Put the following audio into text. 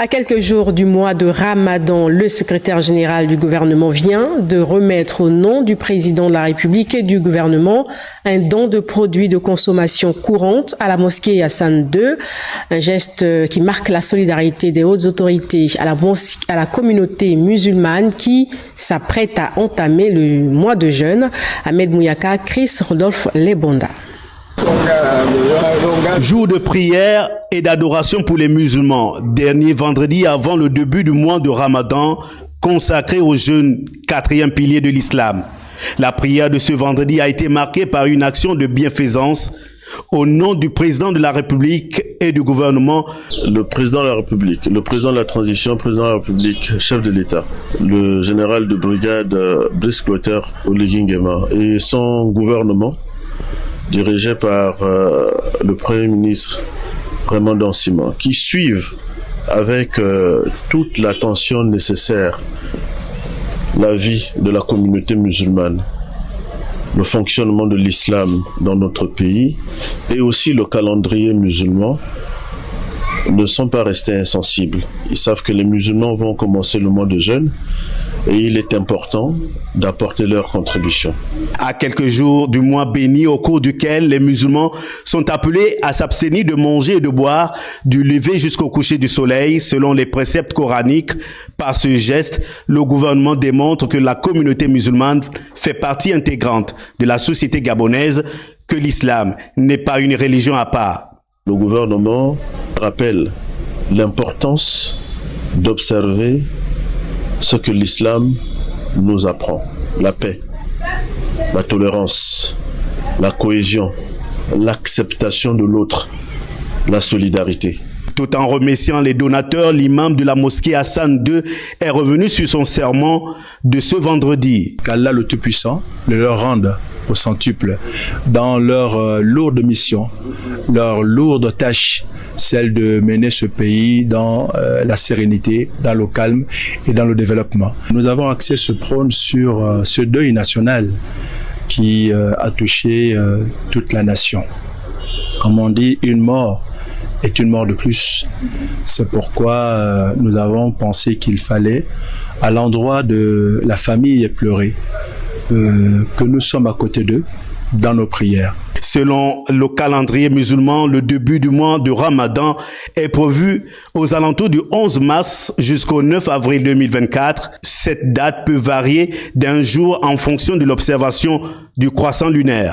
À quelques jours du mois de Ramadan, le secrétaire général du gouvernement vient de remettre au nom du président de la République et du gouvernement un don de produits de consommation courante à la mosquée Hassan II, un geste qui marque la solidarité des hautes autorités à la communauté musulmane qui s'apprête à entamer le mois de jeûne. Ahmed Mouyaka, Chris Rodolphe Lebonda. Jour de prière et d'adoration pour les musulmans, dernier vendredi avant le début du mois de Ramadan, consacré au jeûne, quatrième pilier de l'islam. La prière de ce vendredi a été marquée par une action de bienfaisance au nom du président de la République et du gouvernement. Le président de la République, le président de la transition, président de la République, chef de l'État, le général de brigade Brice Clotaire Oligui Nguema et son gouvernement, dirigé par le Premier ministre Raymond Dansima, qui suivent avec toute l'attention nécessaire la vie de la communauté musulmane, le fonctionnement de l'islam dans notre pays et aussi le calendrier musulman, ne sont pas restés insensibles. Ils savent que les musulmans vont commencer le mois de jeûne et il est important d'apporter leur contribution. À quelques jours du mois béni au cours duquel les musulmans sont appelés à s'abstenir de manger et de boire du lever jusqu'au coucher du soleil selon les préceptes coraniques. Par ce geste, le gouvernement démontre que la communauté musulmane fait partie intégrante de la société gabonaise, que l'islam n'est pas une religion à part. Le gouvernement rappelle l'importance d'observer ce que l'islam nous apprend: la paix, la tolérance, la cohésion, l'acceptation de l'autre, la solidarité. Tout en remerciant les donateurs, l'imam de la mosquée Hassan II est revenu sur son sermon de ce vendredi. Qu'Allah le Tout-Puissant le leur rende au centuple dans leur lourde mission, leur lourde tâche, celle de mener ce pays dans la sérénité, dans le calme et dans le développement. Nous avons axé ce prône sur ce deuil national qui a touché toute la nation. Comme on dit, une mort est une mort de plus. C'est pourquoi nous avons pensé qu'il fallait, à l'endroit de la famille éplorée, que nous sommes à côté d'eux dans nos prières. Selon le calendrier musulman, le début du mois de Ramadan est prévu aux alentours du 11 mars jusqu'au 9 avril 2024. Cette date peut varier d'un jour en fonction de l'observation du croissant lunaire.